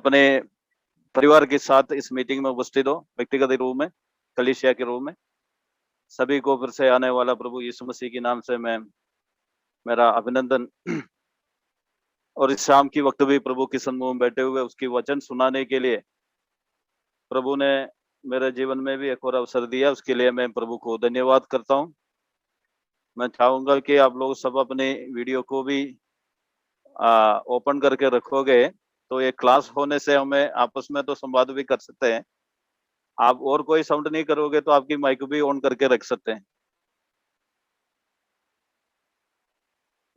अपने परिवार के साथ इस मीटिंग में उपस्थित हो, व्यक्तिगत रूप में, कलीसिया के रूप में। सभी को फिर से आने वाला प्रभु यीशु मसीह के नाम से मैं मेरा अभिनंदन और इस शाम की वक्त भी प्रभु के सन्मुख में बैठे हुए उसकी वचन सुनाने के लिए प्रभु ने मेरे जीवन में भी एक और अवसर दिया, उसके लिए मैं प्रभु को धन्यवाद करता हूँ। मैं चाहूंगा कि आप लोग सब अपने वीडियो को भी ओपन करके रखोगे तो ये क्लास होने से हमें आपस में तो संवाद भी कर सकते हैं। आप और कोई साउंड नहीं करोगे तो आपकी माइक भी ऑन करके रख सकते हैं।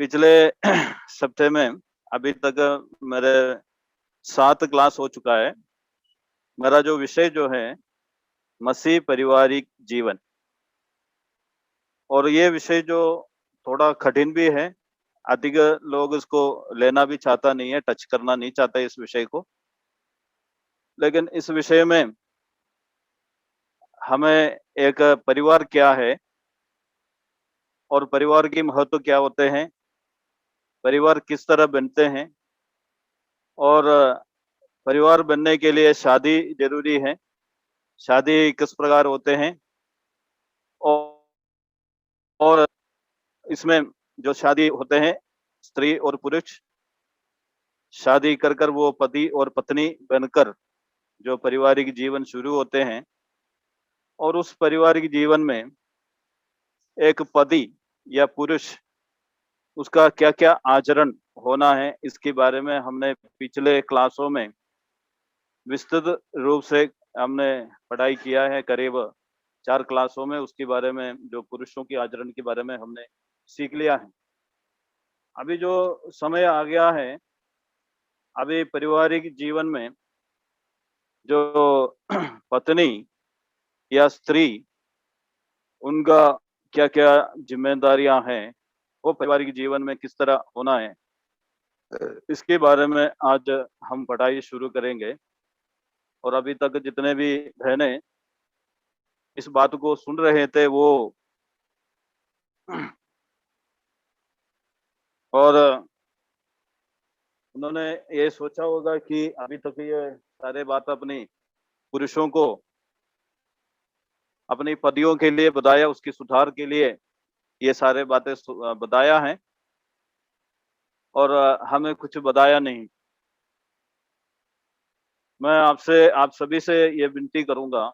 पिछले सप्ताह में अभी तक मेरे 7 क्लास हो चुका है। मेरा जो विषय जो है मसीह पारिवारिक जीवन, और ये विषय जो थोड़ा कठिन भी है, अधिक लोग इसको लेना भी चाहता नहीं है, टच करना नहीं चाहता इस विषय को। लेकिन इस विषय में हमें एक परिवार क्या है और परिवार की महत्व क्या होते हैं, परिवार किस तरह बनते हैं, और परिवार बनने के लिए शादी जरूरी है, शादी किस प्रकार होते हैं, और इसमें जो शादी होते हैं स्त्री और पुरुष शादी कर कर वो पति और पत्नी बनकर जो पारिवारिक जीवन शुरू होते हैं, और उस पारिवारिक जीवन में एक पति या पुरुष उसका क्या क्या आचरण होना है, इसके बारे में हमने पिछले क्लासों में विस्तृत रूप से हमने पढ़ाई किया है। करीब 4 क्लासों में उसके बारे में, जो पुरुषों के आचरण के बारे में हमने सीख लिया है। अभी जो समय आ गया है, अभी पारिवारिक जीवन में जो पत्नी या स्त्री, उनका क्या क्या जिम्मेदारियां हैं, वो पारिवारिक जीवन में किस तरह होना है, इसके बारे में आज हम पढ़ाई शुरू करेंगे। और अभी तक जितने भी बहनें इस बात को सुन रहे थे वो और उन्होंने ये सोचा होगा कि अभी तक ये सारे बात अपनी पुरुषों को अपनी पतियों के लिए बताया, उसकी सुधार के लिए ये सारे बातें बताया है, और हमें कुछ बताया नहीं। मैं आपसे, आप सभी से ये विनती करूंगा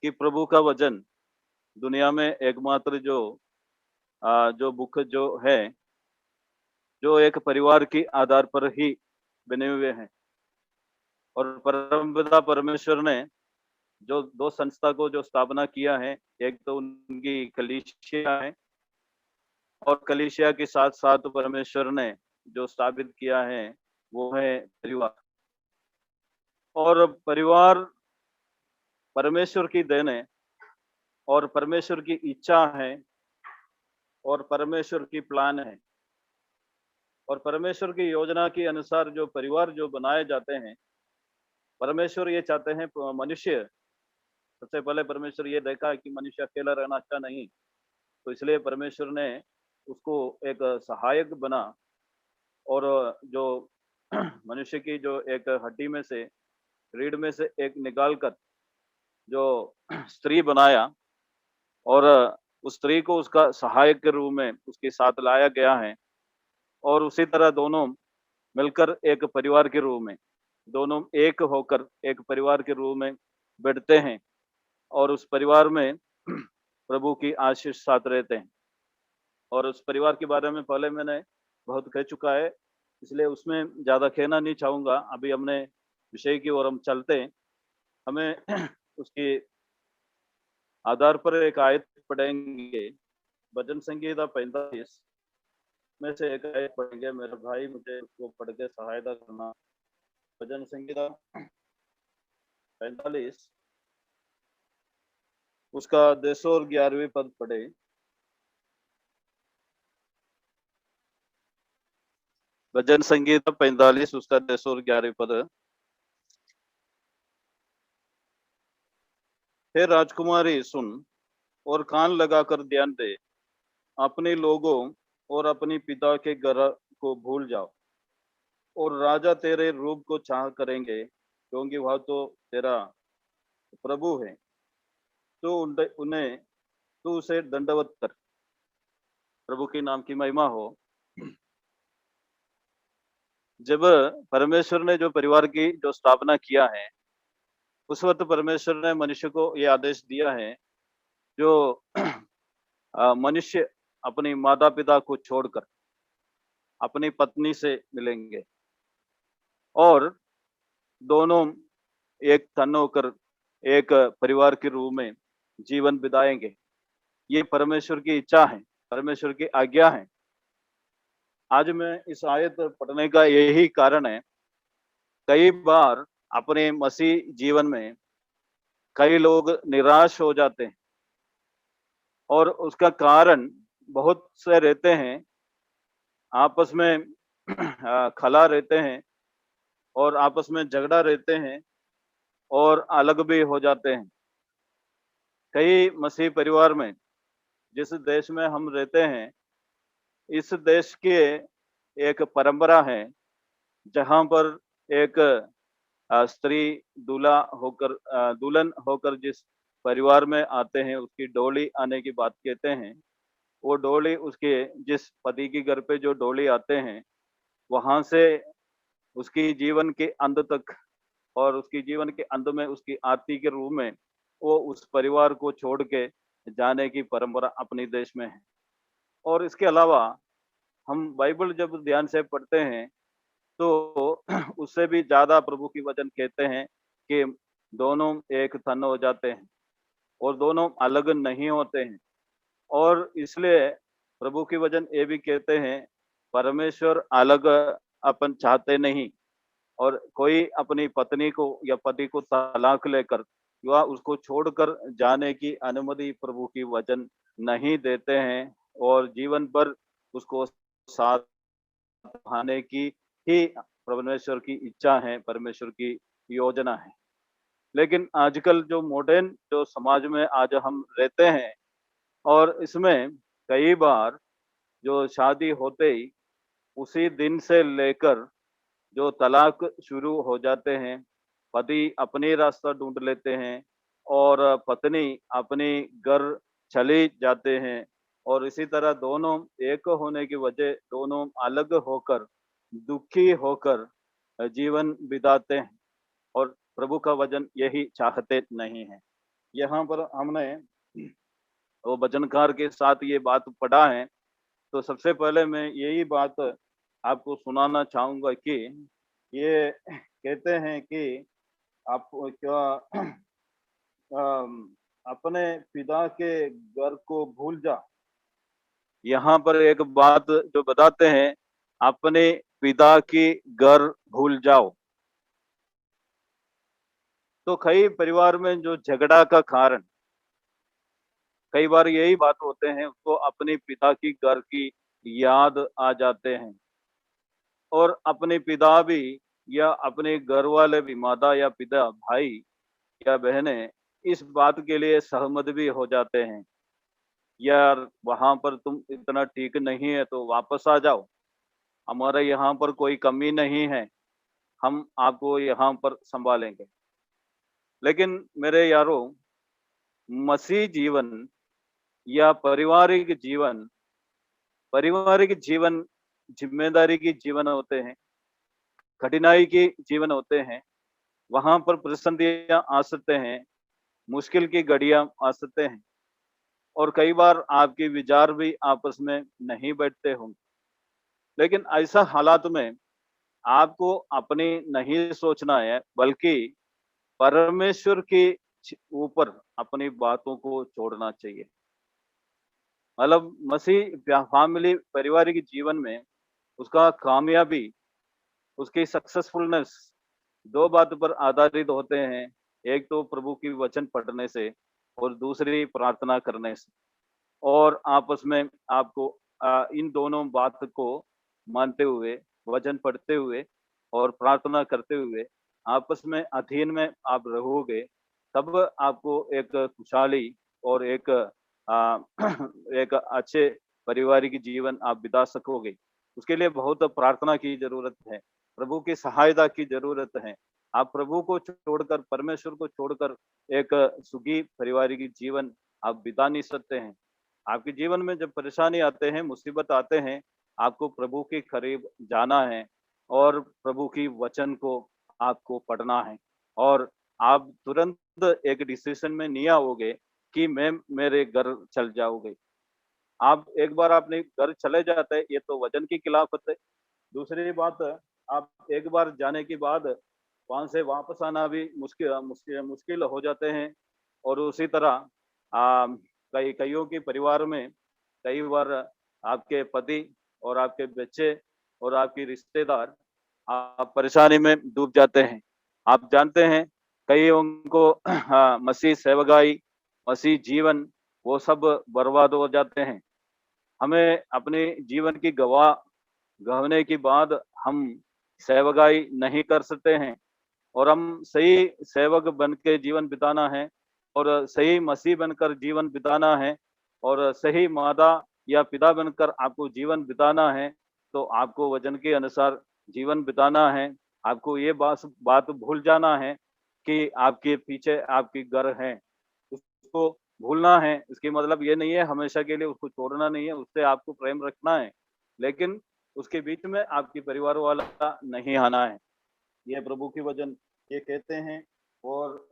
कि प्रभु का वचन दुनिया में एकमात्र जो बुक जो है, जो एक परिवार के आधार पर ही बने हुए हैं। और परमपिता परमेश्वर ने जो 2 संस्था को जो स्थापना किया है, एक तो उनकी कलीसिया है, और कलीसिया के साथ साथ परमेश्वर ने जो स्थापित किया है वो है परिवार। और परिवार परमेश्वर की देन है, और परमेश्वर की इच्छा है, और परमेश्वर की प्लान है, और परमेश्वर की योजना के अनुसार जो परिवार जो बनाए जाते हैं, परमेश्वर ये चाहते हैं मनुष्य, सबसे पहले परमेश्वर ये देखा है कि मनुष्य अकेला रहना अच्छा नहीं, तो इसलिए परमेश्वर ने उसको एक सहायक बना, और जो मनुष्य की जो एक हड्डी में से, रीढ़ में से एक निकाल कर जो स्त्री बनाया, और उस स्त्री को उसका सहायक के रूप में उसके साथ लाया गया है। और उसी तरह दोनों मिलकर एक परिवार के रूप में, दोनों एक होकर एक परिवार के रूप में बैठते हैं, और उस परिवार में प्रभु की आशीष साथ रहते हैं। और उस परिवार के बारे में पहले मैंने बहुत कह चुका है, इसलिए उसमें ज़्यादा कहना नहीं चाहूँगा। अभी हमने विषय की ओर हम चलते हैं। हमें उसके आधार पर एक आयत पढ़ेंगे, भजन संगीता 45 में से एक आयत पढ़ेंगे। मेरे भाई मुझे उसको पढ़ के सहायता करना। भजन संगीता 45 उसका 10 और 11वीं पद पढ़े। भजन संगीता 45 उसका 10 और 11वीं पद। हे राजकुमारी सुन और कान लगाकर ध्यान दे, अपने लोगों और अपनी पिता के घर को भूल जाओ। और राजा तेरे रूप को चाह करेंगे, क्योंकि वह तो तेरा प्रभु है। तो उन्हें तू उसे दंडवत कर। प्रभु के नाम की महिमा हो। जब परमेश्वर ने जो परिवार की जो स्थापना किया है, उस वक्त परमेश्वर ने मनुष्य को ये आदेश दिया है, जो मनुष्य अपनी माता पिता को छोड़कर अपनी पत्नी से मिलेंगे और दोनों एक तन होकर एक परिवार के रूप में जीवन बिताएंगे। ये परमेश्वर की इच्छा है, परमेश्वर की आज्ञा है। आज मैं इस आयत पढ़ने का यही कारण है। कई बार अपने मसीह जीवन में कई लोग निराश हो जाते हैं और उसका कारण बहुत से रहते हैं। आपस में खला रहते हैं और आपस में झगड़ा रहते हैं और अलग भी हो जाते हैं। कई मसीह परिवार में, जिस देश में हम रहते हैं, इस देश के एक परंपरा है जहाँ पर एक स्त्री दुल्हन होकर जिस परिवार में आते हैं, उसकी डोली आने की बात कहते हैं। वो डोली उसके जिस पति के घर पे जो डोली आते हैं, वहाँ से उसकी जीवन के अंत तक और उसकी जीवन के अंत में उसकी आरती के रूप में वो उस परिवार को छोड़ के जाने की परंपरा अपने देश में है। और इसके अलावा हम बाइबल जब ध्यान से पढ़ते हैं, तो उससे भी ज़्यादा प्रभु की वचन कहते हैं कि दोनों एक तन हो जाते हैं और दोनों अलग नहीं होते हैं। और इसलिए प्रभु की वचन ये भी कहते हैं, परमेश्वर अलग अपन चाहते नहीं और कोई अपनी पत्नी को या पति को तलाक लेकर या उसको छोड़कर जाने की अनुमति प्रभु की वचन नहीं देते हैं और जीवन भर उसको साथ निभाने की ही परमेश्वर की इच्छा है, परमेश्वर की योजना है। लेकिन आजकल जो मॉडर्न जो समाज में आज हम रहते हैं और इसमें कई बार जो शादी होते ही उसी दिन से लेकर जो तलाक शुरू हो जाते हैं, पति अपनी रास्ता ढूँढ लेते हैं और पत्नी अपनी घर चली जाते हैं और इसी तरह दोनों एक होने की वजह दोनों अलग होकर, दुखी होकर जीवन बिताते हैं और प्रभु का वचन यही चाहते नहीं है। यहाँ पर हमने वो वचनकार के साथ ये बात पढ़ा है, तो सबसे पहले मैं यही बात आपको सुनाना चाहूँगा कि ये कहते हैं कि आप क्या अपने पिता के घर को भूल जा। यहाँ पर एक बात जो बताते हैं, अपने पिता की घर भूल जाओ। तो कई परिवार में जो झगड़ा का कारण कई बार यही बात होते हैं, उसको अपने पिता की घर की याद आ जाते हैं और अपने पिता भी या अपने घर वाले भी, माता या पिता, भाई या बहनें इस बात के लिए सहमत भी हो जाते हैं, यार वहाँ पर तुम इतना ठीक नहीं है तो वापस आ जाओ, हमारे यहाँ पर कोई कमी नहीं है, हम आपको यहाँ पर सँभालेंगे। लेकिन मेरे यारों, मसीह जीवन या पारिवारिक जीवन ज़िम्मेदारी के जीवन होते हैं, कठिनाई के जीवन होते हैं, वहाँ पर परिस्थितियाँ आ सकते हैं, मुश्किल की घड़ियाँ आ सकते हैं और कई बार आपके विचार भी आपस में नहीं बैठते होंगे। लेकिन ऐसा हालात में आपको अपनी नहीं सोचना है, बल्कि परमेश्वर के ऊपर अपनी बातों को छोड़ना चाहिए। मतलब मसीह फैमिली पारिवारिक जीवन में उसका कामयाबी, उसकी सक्सेसफुलनेस 2 बात पर आधारित होते हैं। एक तो प्रभु की वचन पढ़ने से और दूसरी प्रार्थना करने से। और आपस में आपको इन दोनों बात को मानते हुए, वचन पढ़ते हुए और प्रार्थना करते हुए आपस में अधीन में आप रहोगे, तब आपको एक खुशहाली और एक एक अच्छे पारिवारिक जीवन आप बिता सकोगे। उसके लिए बहुत प्रार्थना की ज़रूरत है। प्रभु की सहायता की जरूरत है। आप प्रभु को छोड़कर, परमेश्वर को छोड़कर एक सुखी पारिवारिक जीवन आप बिता नहीं सकते हैं। आपके जीवन में जब परेशानी आते हैं, मुसीबत आते हैं, आपको प्रभु के करीब जाना है और प्रभु की वचन को आपको पढ़ना है। और आप तुरंत एक डिसीजन में नहीं आओगे कि मैं मेरे घर चल जाओगे। आप एक बार अपने घर चले जाते हैं, ये तो वचन की खिलाफत है। दूसरी बात, आप एक बार जाने के बाद वहां से वापस आना भी मुश्किल हो जाते हैं। और उसी तरह कईयों के परिवार में कई बार आपके पति और आपके बच्चे और आपके रिश्तेदार आप परेशानी में डूब जाते हैं। आप जानते हैं कईयों को मसीह सेवकाई, मसीह जीवन, वो सब बर्बाद हो जाते हैं। हमें अपने जीवन की गंवाने के बाद हम सेवकाई नहीं कर सकते हैं, और हम सही सेवक बन के जीवन बिताना है और सही मसीह बनकर जीवन बिताना है और सही माता या पिता बनकर आपको जीवन बिताना है। तो आपको वचन के अनुसार जीवन बिताना है। आपको ये बात भूल जाना है कि आपके पीछे आपके घर है, उसको भूलना है। इसकी मतलब ये नहीं है हमेशा के लिए उसको छोड़ना नहीं है, उससे आपको प्रेम रखना है, लेकिन उसके बीच में आपके परिवार वाला नहीं आना है। ये प्रभु की वचन ये कहते हैं। और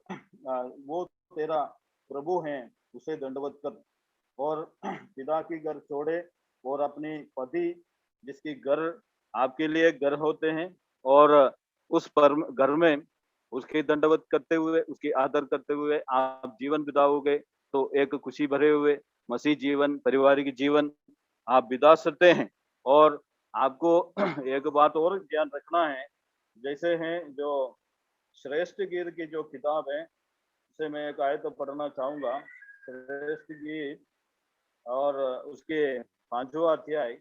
वो तेरा प्रभु है, उसे दंडवत कर और पिता की घर छोड़े और अपनी पति जिसकी घर आपके लिए घर होते हैं, और उस पर घर में उसके दंडवत करते हुए, उसकी आदर करते हुए आप जीवन बिताओगे तो एक खुशी भरे हुए मसीह जीवन, पारिवारिक जीवन आप बिता सकते हैं। और आपको एक बात और ध्यान रखना है, जैसे हैं जो श्रेष्ठ गीत की जो किताब है, उसे मैं एक आयत तो पढ़ना चाहूंगा। श्रेष्ठ गीत और उसके 5वां अध्याय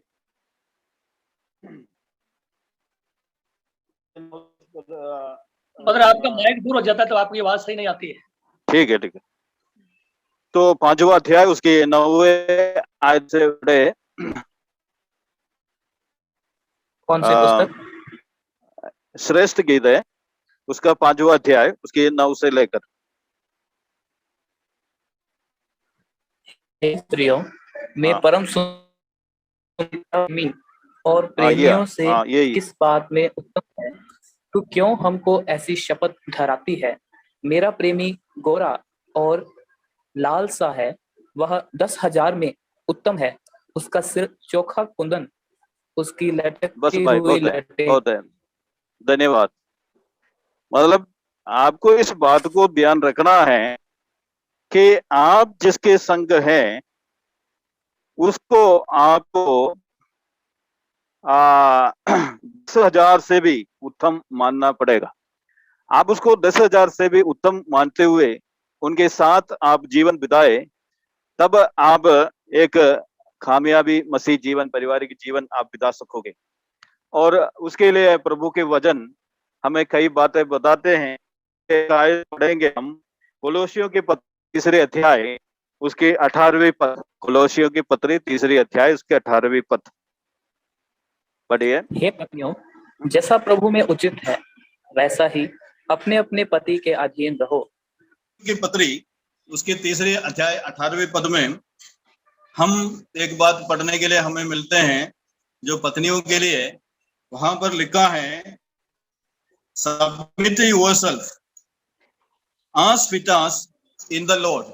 अगर आपका माइक दूर हो जाता है तो आपकी आवाज सही नहीं आती है। ठीक है, ठीक है। तो 5वां अध्याय उसके 9वें आयत से पढ़े। कौन सी पुस्तक? श्रेष्ठ गीत है, उसका 5वां अध्याय उसके 9 से लेकर। स्त्रियों में परम सुंदर और प्रेमियों से किस बात में उत्तम है, तो क्यों हमको ऐसी शपथ ठहराती है। मेरा प्रेमी गोरा और लाल सा है, वह 10,000 में उत्तम है। उसका सिर चोखा कुंदन, उसकी लटकी हुई लटें। धन्यवाद। मतलब आपको इस बात को ध्यान रखना है कि आप जिसके संग हैं उसको आपको 10,000 से भी उत्तम मानना पड़ेगा। आप उसको 10,000 से भी उत्तम मानते हुए उनके साथ आप जीवन बिताए, तब आप एक कामयाबी मसीह जीवन, पारिवारिक जीवन आप बिता सकोगे। और उसके लिए प्रभु के वचन हमें कई बातें बताते हैं। पढ़ेंगे हम कोलोसियों के पत्र 3 अध्याय उसके 18वें पद। कोलोसियों की पत्री 3 अध्याय उसके 18वें पद पढ़िए। हे पत्नियों, जैसा प्रभु में उचित है वैसा ही अपने अपने पति के अधीन रहो। की पत्री उसके 3 अध्याय 18वें पद में हम एक बात पढ़ने के लिए हमें मिलते हैं जो पत्नियों के लिए। वहां पर लिखा है submit yourself as fitas in the Lord।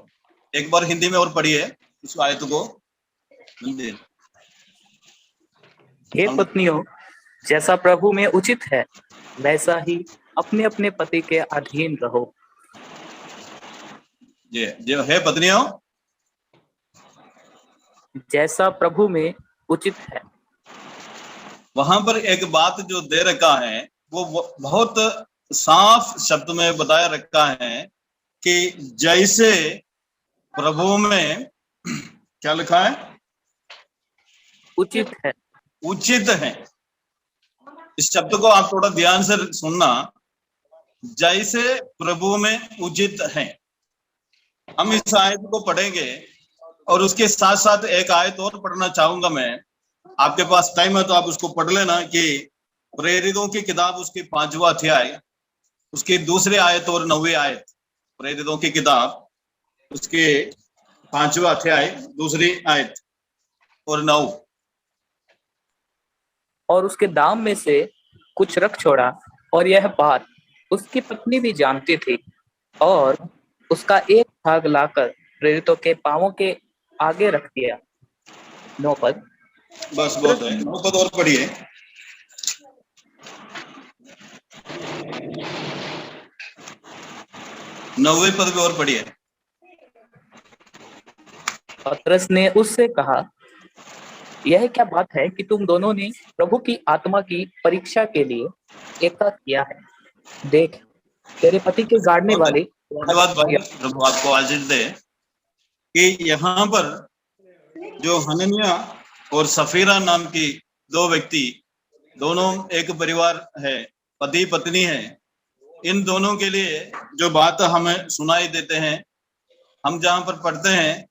एक बार हिंदी में और पढ़िए उस आयत को। हे पत्नियों, जैसा प्रभु में उचित है वैसा ही अपने अपने पति के अधीन रहो। जो है पत्नियों, जैसा प्रभु में उचित है। वहां पर एक बात जो दे रखा है वो बहुत साफ शब्द में बताया रखा है कि जैसे प्रभु में क्या लिखा है, उचित है। उचित है। इस शब्द को आप थोड़ा ध्यान से सुनना, जैसे प्रभु में उचित है। हम इस आयत को पढ़ेंगे और उसके साथ साथ एक आयत और पढ़ना चाहूंगा मैं। आपके पास टाइम है तो आप उसको पढ़ लेना कि प्रेरितों की किताब उसके 5वां अध्याय उसकी दूसरी आयत और 9वीं आयत। प्रेरितों की किताब उसके 5वां अध्याय दूसरी आयत और 9। और उसके दाम में से कुछ रख छोड़ा, और यह बात उसकी पत्नी भी जानती थी, और उसका एक भाग लाकर प्रेरितों के पांवों के आगे रख दिया। 9 पद। बस बहुत है, 9 पद और पढ़िए। नौवें पद भी और पढ़िए। पतरस ने उससे कहा, यह क्या बात है कि तुम दोनों ने प्रभु की आत्मा की परीक्षा के लिए एक साथ किया है? देख, तेरे पति के गाड़ने वाले। धन्यवाद भाई, प्रभु आपको आशीष दे। कि यहाँ पर जो हनन्याह और सफीरा नाम की 2 व्यक्ति, दोनों एक परिवार है, पति पत्नी है। इन दोनों के लिए जो बात हमें सुनाई देते हैं, हम जहां पर पढ़ते हैं,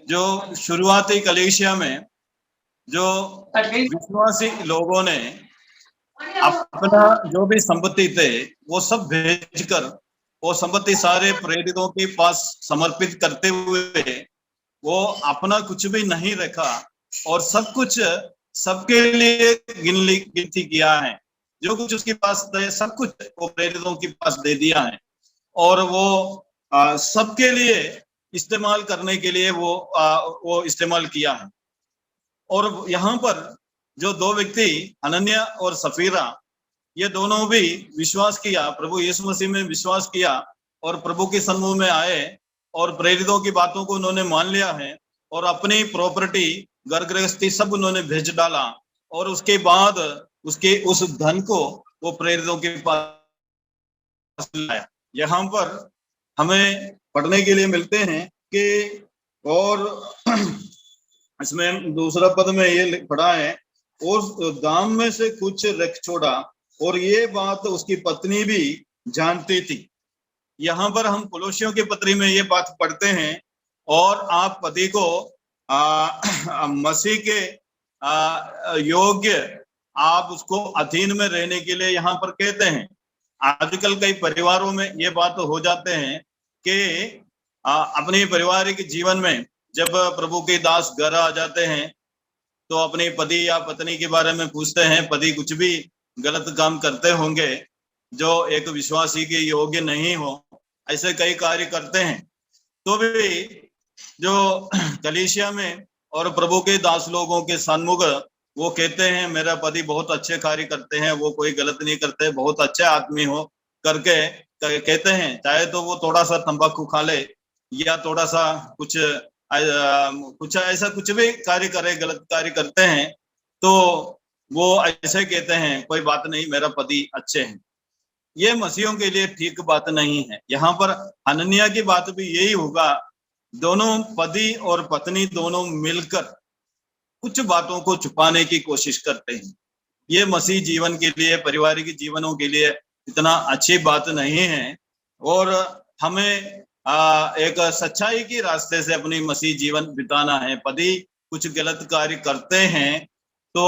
जो शुरुआती कलीसिया में जो विश्वासी लोगों ने अपना जो भी संपत्ति थे वो सब भेजकर वो संपत्ति सारे प्रेरितों के पास समर्पित करते हुए वो अपना कुछ भी नहीं रखा और सब कुछ सबके लिए गिनती किया है। जो कुछ उसके पास थे सब कुछ वो प्रेरितों के पास दे दिया है और वो सबके लिए इस्तेमाल करने के लिए वो इस्तेमाल किया है। और यहाँ पर जो 2 व्यक्ति हनन्याह और सफीरा, ये दोनों भी विश्वास किया, प्रभु यीशु मसीह में विश्वास किया और प्रभु के सम्मुख में आए और प्रेरितों की बातों को उन्होंने मान लिया है और अपनी प्रॉपर्टी घर गृहस्थी सब उन्होंने भेज डाला और उसके बाद उसके उस धन को वो प्रेरितों के पास लाया। यहाँ पर हमें पढ़ने के लिए मिलते हैं कि और इसमें दूसरा पद में ये पढ़ा है, और दाम में से कुछ रख छोड़ा, और ये बात उसकी पत्नी भी जानती थी। यहाँ पर हम कोलोसियों की पत्री में ये बात पढ़ते हैं, और आप पति को मसीह के योग्य आप उसको अधीन में रहने के लिए यहाँ पर कहते हैं। आजकल कई परिवारों में ये बात हो जाते हैं कि अपने पारिवारिक जीवन में जब प्रभु के दास घर आ जाते हैं तो अपने पति या पत्नी के बारे में पूछते हैं, पति कुछ भी गलत काम करते होंगे जो एक विश्वासी के योग्य नहीं हो, ऐसे कई कार्य करते हैं। तो भी जो कलीसिया में और प्रभु के दास लोगों के सन्मुख वो कहते हैं मेरा पति बहुत अच्छे कार्य करते हैं, वो कोई गलत नहीं करते, बहुत अच्छे आदमी हो करके कहते हैं। चाहे तो वो थोड़ा सा तंबाकू खा ले या थोड़ा सा कुछ ऐसा कुछ भी कार्य करे, गलत कार्य करते हैं, तो वो ऐसे कहते हैं कोई बात नहीं, मेरा पति अच्छे हैं। ये मसीहों के लिए ठीक बात नहीं है। यहाँ पर हनन्याह की बात भी यही होगा, दोनों पति और पत्नी दोनों मिलकर कुछ बातों को छुपाने की कोशिश करते हैं। ये मसीह जीवन के लिए, पारिवारिक जीवनों के लिए इतना अच्छी बात नहीं है। और हमें एक सच्चाई की रास्ते से अपनी मसीह जीवन बिताना है। पति कुछ गलत कार्य करते हैं तो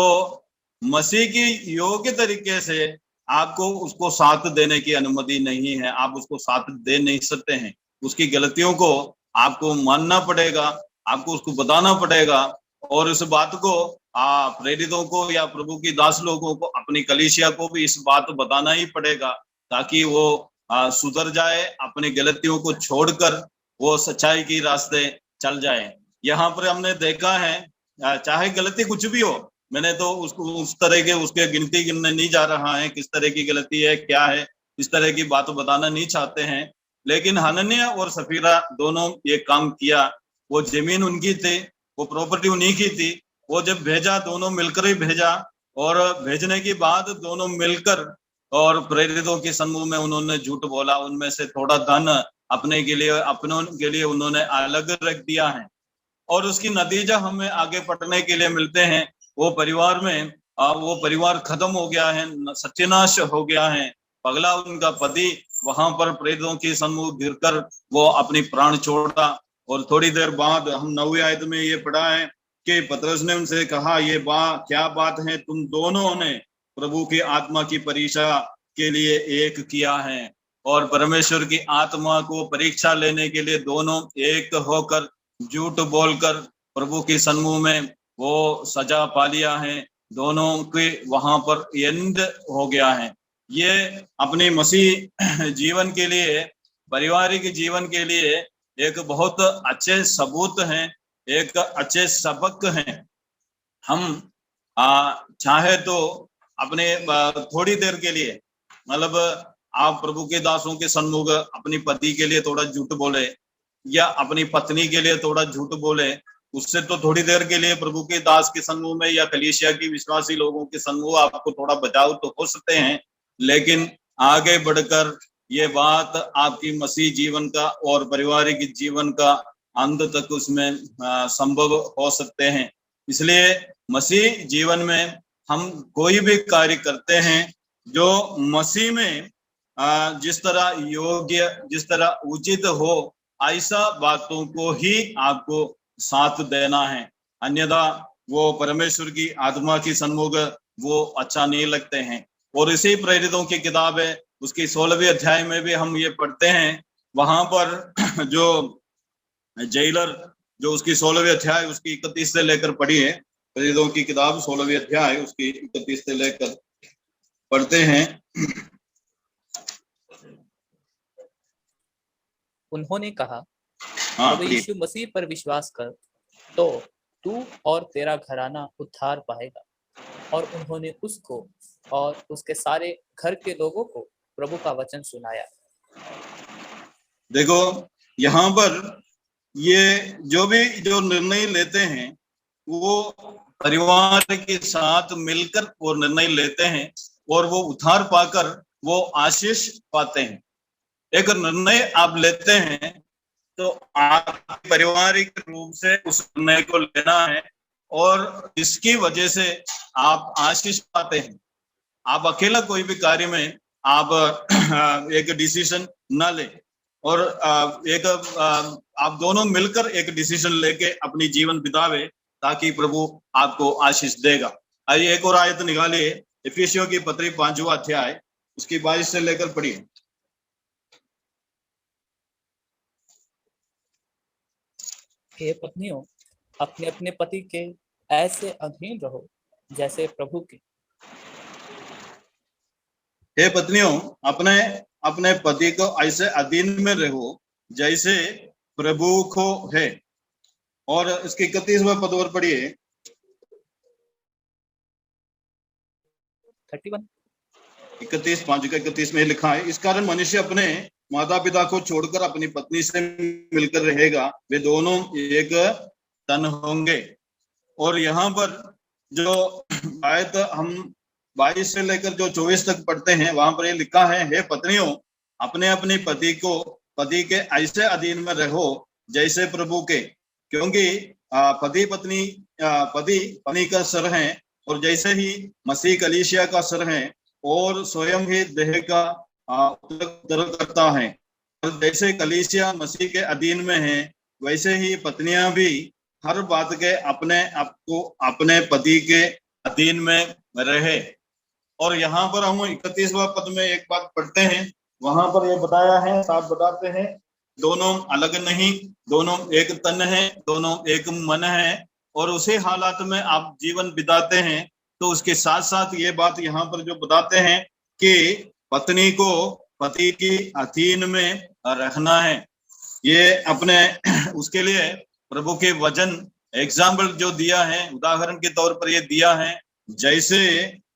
मसीह की योग्य तरीके से आपको उसको साथ देने की अनुमति नहीं है। आप उसको साथ दे नहीं सकते हैं। उसकी गलतियों को आपको मानना पड़ेगा, आपको उसको बताना पड़ेगा, और इस बात को प्रेरितों को या प्रभु की दास लोगों को, अपनी कलीसिया को भी इस बात बताना ही पड़ेगा ताकि वो सुधर जाए, अपनी गलतियों को छोड़कर वो सच्चाई की रास्ते चल जाए। यहाँ पर हमने देखा है, चाहे गलती कुछ भी हो, मैंने तो उसको उस तरह के उसके गिनती गिनने नहीं जा रहा है किस तरह की गलती है क्या है, इस तरह की बात बताना नहीं चाहते हैं। लेकिन हनन्याह और सफीरा दोनों ये काम किया। वो जमीन उनकी थी, वो प्रॉपर्टी उन्हीं की थी। वो जब भेजा दोनों मिलकर ही भेजा, और भेजने के बाद दोनों मिलकर और प्रेरितों के सम्मुख में उन्होंने झूठ बोला। उनमें से थोड़ा धन अपने के लिए, अपनों के लिए उन्होंने अलग रख दिया है, और उसकी नतीजा हमें आगे पढ़ने के लिए मिलते हैं। वो परिवार में वो परिवार खत्म हो गया है, सत्यानाश हो गया है। पगला उनका पति वहां पर प्रेरितों के सम्मुख गिरकर वो अपनी प्राण छोड़ा। और थोड़ी देर बाद हम 9वीं आयत में ये पढ़ा है कि पतरस ने उनसे कहा, ये क्या बात है तुम दोनों ने प्रभु की आत्मा की परीक्षा के लिए एक किया है, और परमेश्वर की आत्मा को परीक्षा लेने के लिए दोनों एक होकर झूठ बोलकर प्रभु के सन्मुख में वो सजा पा लिया है। दोनों के वहां पर एंड हो गया है। ये अपने मसीह जीवन के लिए, पारिवारिक जीवन के लिए एक बहुत अच्छे सबूत हैं, एक अच्छे सबक हैं। हम चाहे तो अपने थोड़ी देर के लिए, मतलब आप प्रभु के दासों के सन्मुख अपनी पति के लिए थोड़ा झूठ बोले या अपनी पत्नी के लिए थोड़ा झूठ बोले, उससे तो थोड़ी देर के लिए प्रभु के दास के सन्मुख में या कलीसिया की विश्वासी लोगों के सन्मुख आपको थोड़ा बचाव तो हो सकते हैं, लेकिन आगे बढ़कर ये बात आपकी मसीह जीवन का और पारिवारिक जीवन का अंत तक उसमें संभव हो सकते हैं। इसलिए मसीह जीवन में हम कोई भी कार्य करते हैं जो मसीह में जिस तरह योग्य, जिस तरह उचित हो, ऐसा बातों को ही आपको साथ देना है। अन्यथा वो परमेश्वर की आत्मा की सन्मुख वो अच्छा नहीं लगते हैं। और इसी प्रेरितों की किताब है, उसकी 16वीं अध्याय में भी हम ये पढ़ते हैं। वहां पर जो जेलर, जो उसकी 16वीं अध्याय उसकी 31 से लेकर पढ़ी है, प्रेरितों की किताब 16वीं अध्याय उसकी 31 से लेकर पढ़ते हैं। उन्होंने कहा, प्रभु यीशु मसीह पर विश्वास कर तो तू और तेरा घराना उद्धार पाएगा। और उन्होंने उसको और उसके सारे घर के लोगों को प्रभु का वचन सुनाया। देखो यहाँ पर ये जो भी जो निर्णय लेते हैं वो परिवार के साथ मिलकर वो निर्णय लेते हैं और वो उद्धार पाकर वो आशीष पाते हैं। एक निर्णय आप लेते हैं तो आप पारिवारिक रूप से उस निर्णय को लेना है और इसकी वजह से आप आशीष पाते हैं। आप अकेला कोई भी कार्य में आप एक डिसीजन ना ले और एक आप दोनों मिलकर एक डिसीजन लेके अपनी जीवन बितावे ताकि प्रभु आपको आशीष देगा। आइए एक और आयत निकालिए, इफिसियों की पत्री 5वां अध्याय उसकी 22 से लेकर पढ़िए। हे पत्नियों, अपने अपने पति के ऐसे अधीन रहो जैसे प्रभु के। हे पत्नियों, अपने अपने पति को ऐसे अधीन में रहो जैसे प्रभु को है। और इसके 31वां पद और पढ़िए। 31 5 का 31 में लिखा है, इस कारण मनुष्य अपने माता पिता को छोड़कर अपनी पत्नी से मिलकर रहेगा, वे दोनों एक तन होंगे। और यहाँ पर जो आयत हम 22 से लेकर जो 24 तक पढ़ते हैं वहां पर ये लिखा है, हे पत्नियों, अपने अपने पति के ऐसे अधीन में रहो जैसे प्रभु के, क्योंकि पति पत्नी का सर है और जैसे ही मसीह कलीसिया का सर है और स्वयं ही देह का उत्तर करता है। और जैसे कलीसिया मसीह के अधीन में है वैसे ही पत्नियां भी हर बात के अपने आप को अपने पति के अधीन में रहे। और यहाँ पर हम 31वां पद में एक बात पढ़ते हैं, वहां पर ये बताया है, साफ बताते हैं, दोनों अलग नहीं, दोनों एक तन है, दोनों एक मन है। और उसी हालात में आप जीवन बिताते हैं तो उसके साथ साथ ये बात यहाँ पर जो बताते हैं कि पत्नी को पति की अधीन में रखना है। ये अपने उसके लिए प्रभु के वचन एग्जाम्पल जो दिया है, उदाहरण के तौर पर ये दिया है, जैसे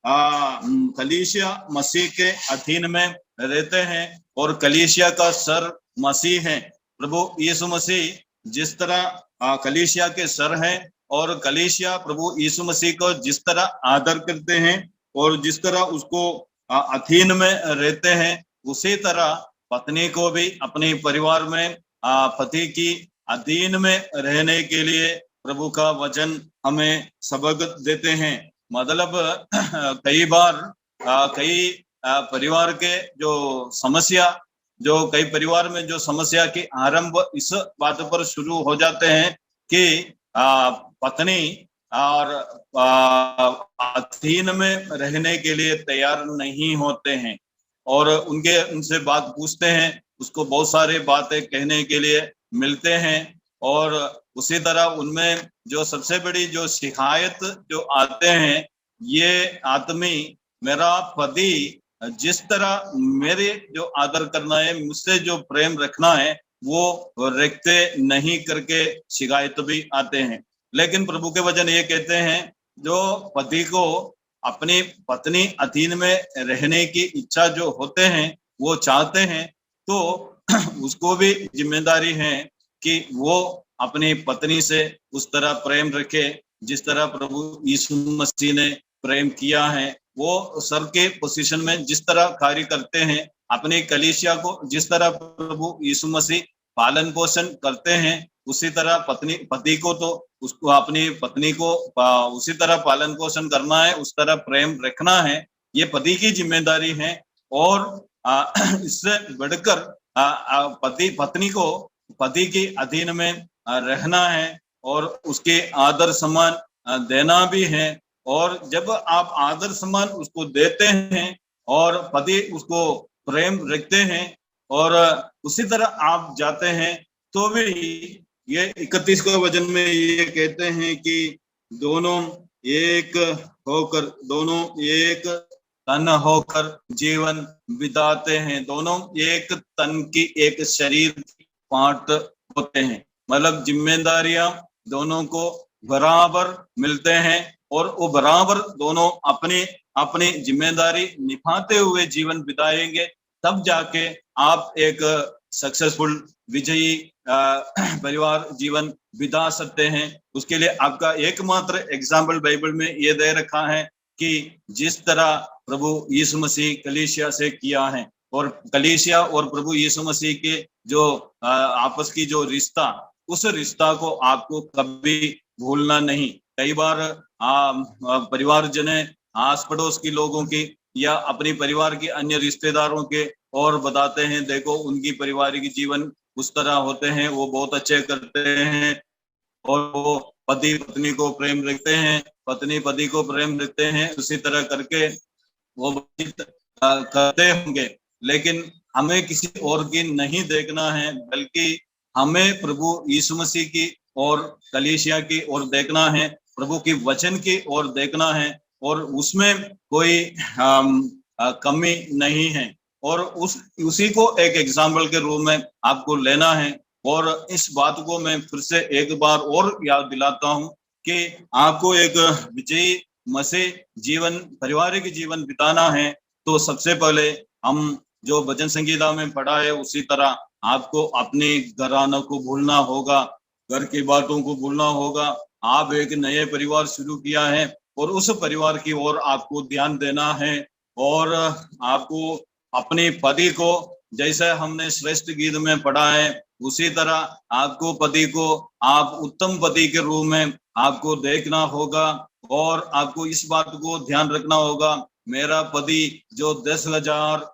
कलीसिया मसीह के अधीन में रहते हैं और कलीसिया का सर मसीह है। प्रभु यीशु मसीह जिस तरह कलीसिया के सर हैं और कलीसिया प्रभु यीशु मसीह को जिस तरह आदर करते हैं और जिस तरह उसको अधीन में रहते हैं, उसी तरह पत्नी को भी अपने परिवार में पति की अधीन में रहने के लिए प्रभु का वचन हमें सबक देते हैं। मतलब कई बार कई परिवार के जो समस्या, जो कई परिवार में जो समस्या की आरंभ इस बात पर शुरू हो जाते हैं कि पत्नी और अधीन में रहने के लिए तैयार नहीं होते हैं, और उनसे बात पूछते हैं, उसको बहुत सारे बातें कहने के लिए मिलते हैं। और उसी तरह उनमें जो सबसे बड़ी जो शिकायत जो आते हैं, ये आदमी मेरा पति जिस तरह मेरे जो आदर करना है, मुझसे जो प्रेम रखना है, वो रखते नहीं करके शिकायत भी आते हैं। लेकिन प्रभु के वचन ये कहते हैं, जो पति को अपनी पत्नी अधीन में रहने की इच्छा जो होते हैं, वो चाहते हैं, तो उसको भी जिम्मेदारी है कि वो अपनी पत्नी से उस तरह प्रेम रखे जिस तरह प्रभु यीशु मसीह ने प्रेम किया है। वो सर के पोजीशन में जिस तरह कार्य करते हैं, अपनी कलीसिया को जिस तरह प्रभु यीशु मसीह पालन पोषण करते हैं, उसी तरह पति को तो उसको अपनी पत्नी को उसी तरह पालन पोषण करना है, उस तरह प्रेम रखना है। ये पति की जिम्मेदारी है। और इससे बढ़कर पत्नी को पति के अधीन में रहना है और उसके आदर सम्मान देना भी है। और जब आप आदर सम्मान उसको देते हैं और पति उसको प्रेम रखते हैं और उसी तरह आप जाते हैं, तो भी ये 31वें वचन में ये कहते हैं कि दोनों एक तन होकर जीवन बिताते हैं। दोनों एक तन की, एक शरीर की पार्ट होते हैं। मतलब जिम्मेदारियां दोनों को बराबर मिलते हैं और वो बराबर दोनों अपनी जिम्मेदारी निभाते हुए जीवन बिताएंगे, तब जाके आप एक सक्सेसफुल विजयी परिवार जीवन बिता सकते हैं। उसके लिए आपका एकमात्र एग्जाम्पल बाइबल में ये दे रखा है कि जिस तरह प्रभु यीशु मसीह कलीसिया से किया है, और कलीसिया और प्रभु यीशु मसीह के जो आपस की जो रिश्ता, उस रिश्ता को आपको कभी भूलना नहीं। कई बार परिवार जने आस पड़ोस की लोगों की या अपनी परिवार के अन्य रिश्तेदारों के और बताते हैं, देखो उनकी पारिवारिक जीवन उस तरह होते हैं, वो बहुत अच्छे करते हैं, और वो पति पत्नी को प्रेम रखते हैं, पत्नी पति को प्रेम रखते हैं, उसी तरह करके वो करते होंगे। लेकिन हमें किसी और की नहीं देखना है, बल्कि हमें प्रभु यीशु मसीह की और कलीसिया की ओर देखना है, प्रभु की वचन की ओर देखना है, और उसमें कोई कमी नहीं है। और उसी को एक एग्जाम्पल के रूप में आपको लेना है। और इस बात को मैं फिर से एक बार और याद दिलाता हूं कि आपको एक विजयी मसीह जीवन, पारिवारिक जीवन बिताना है, तो सबसे पहले हम जो भजन संगीता में पढ़ा है, उसी तरह आपको अपने घरानों को भूलना होगा, घर की बातों को भूलना होगा। आप एक नए परिवार शुरू किया है और उस परिवार की ओर आपको ध्यान देना है, और आपको अपने पति को, जैसे हमने श्रेष्ठ गीत में पढ़ा है, उसी तरह आपको पति को आप उत्तम पति के रूप में आपको देखना होगा। और आपको इस बात को ध्यान रखना होगा, मेरा पति जो 10,000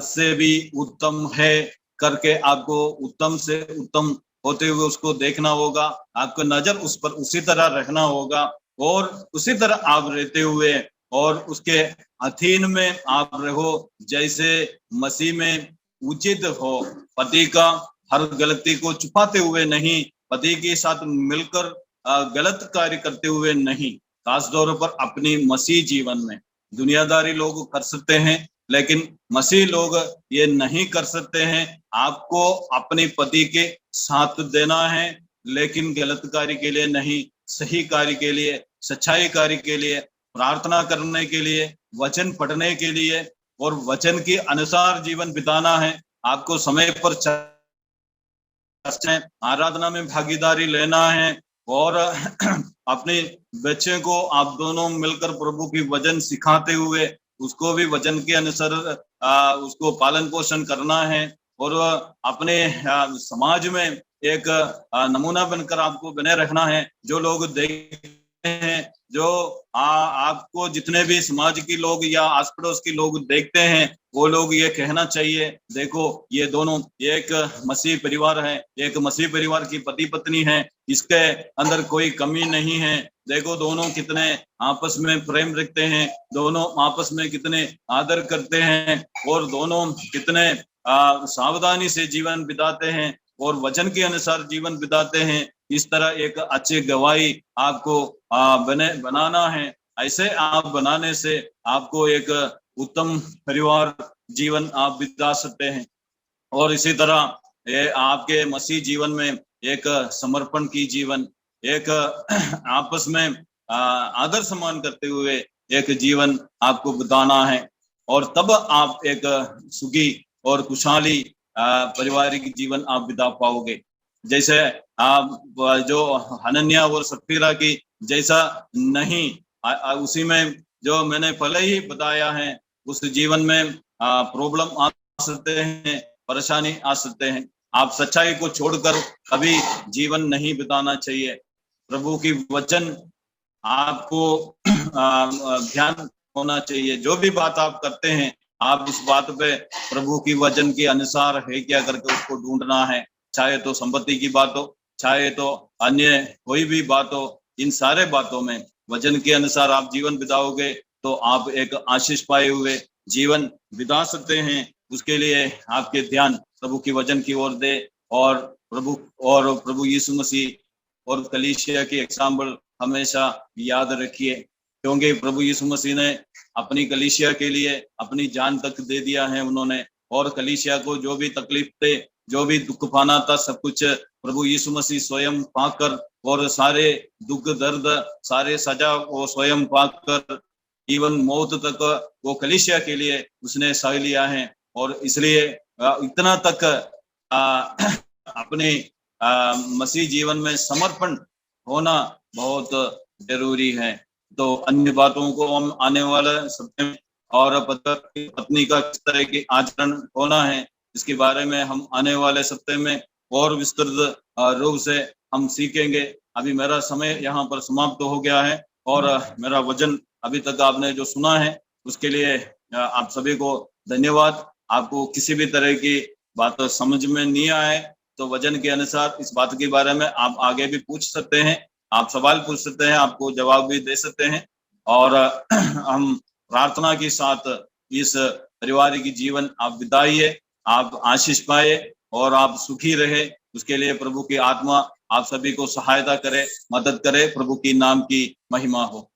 से भी उत्तम है करके आपको उत्तम से उत्तम होते हुए उसको देखना होगा। आपको नजर उस पर उसी तरह रखना होगा, और उसी तरह आप रहते हुए और उसके अधीन में आप रहो जैसे मसीह में उचित हो। पति का हर गलती को छुपाते हुए नहीं, पति के साथ मिलकर गलत कार्य करते हुए नहीं। खास तौर पर अपनी मसीह जीवन में दुनियादारी लोग कर सकते हैं, लेकिन मसीह लोग ये नहीं कर सकते हैं। आपको अपने पति के साथ देना है, लेकिन गलत कार्य के लिए नहीं, सही कार्य के लिए, सच्चाई कार्य के लिए, प्रार्थना करने के लिए, वचन पढ़ने के लिए और वचन के अनुसार जीवन बिताना है। आपको समय पर आराधना में भागीदारी लेना है, और अपने बच्चे को आप दोनों मिलकर प्रभु की वचन सिखाते हुए उसको भी वचन के अनुसार उसको पालन पोषण करना है, और अपने समाज में एक नमूना बनकर आपको बने रखना है। जो लोग देख हैं, जो आपको जितने भी समाज के लोग या आस पड़ोस के लोग देखते हैं, वो लोग ये कहना चाहिए, देखो ये दोनों एक मसीह परिवार है, एक मसीह परिवार की पति पत्नी है, इसके अंदर कोई कमी नहीं है। देखो दोनों कितने आपस में प्रेम रखते हैं, दोनों आपस में कितने आदर करते हैं, और दोनों कितने सावधानी से जीवन बिताते हैं और वचन के अनुसार जीवन बिताते हैं। इस तरह एक अच्छी गवाही आपको बनाना है। ऐसे आप बनाने से आपको एक उत्तम परिवार जीवन आप बिता सकते हैं। और इसी तरह ये आपके मसीह जीवन में एक समर्पण की जीवन, एक आपस में आदर सम्मान करते हुए एक जीवन आपको बिताना है, और तब आप एक सुखी और खुशहाली पारिवारिक जीवन आप बिता पाओगे। जैसे आप जो हनन्या और सफीरा की जैसा नहीं, उसी में जो मैंने पहले ही बताया है, उस जीवन में प्रॉब्लम आ सकते हैं, परेशानी आ सकते हैं। आप सच्चाई को छोड़कर कभी जीवन नहीं बिताना चाहिए। प्रभु की वचन आपको ध्यान होना चाहिए। जो भी बात आप करते हैं, आप उस बात पे प्रभु की वचन के अनुसार है क्या करके उसको ढूंढना है। चाहे तो संपत्ति की बात हो, चाहे तो अन्य कोई भी बात हो, इन सारे बातों में वचन के अनुसार आप जीवन बिताओगे तो आप एक आशीष पाए हुए जीवन बिता सकते हैं। उसके लिए आपके ध्यान प्रभु की वचन की ओर दे, और प्रभु यीशु मसीह और कलीसिया की एग्जाम्पल हमेशा याद रखिए, क्योंकि प्रभु यीशु मसीह ने अपनी कलीसिया के लिए अपनी जान तक दे दिया है उन्होंने, और कलीसिया को जो भी तकलीफ थे, जो भी दुख पाना था, सब कुछ प्रभु यीशु मसीह स्वयं पाकर, और सारे दुख दर्द, सारे सजा वो स्वयं पाकर, इवन मौत तक वो कलीसिया के लिए उसने सह लिया है। और इसलिए इतना तक अपने मसीह जीवन में समर्पण होना बहुत जरूरी है। तो अन्य बातों को हम आने वाले सप्ताह में, और पत्नी का किस तरह के आचरण होना है, इसके बारे में हम आने वाले सप्ताह में और विस्तृत रूप से हम सीखेंगे। अभी मेरा समय यहाँ पर समाप्त हो गया है, और मेरा वचन अभी तक आपने जो सुना है उसके लिए आप सभी को धन्यवाद। आपको किसी भी तरह की बात समझ में नहीं आए तो वचन के अनुसार इस बात के बारे में आप आगे भी पूछ सकते हैं, आप सवाल पूछ सकते हैं, आपको जवाब भी दे सकते हैं। और हम प्रार्थना के साथ इस पारिवारिक जीवन आप बिताइए, आप आशीष पाए और आप सुखी रहे। उसके लिए प्रभु की आत्मा आप सभी को सहायता करे, मदद करे। प्रभु की नाम की महिमा हो।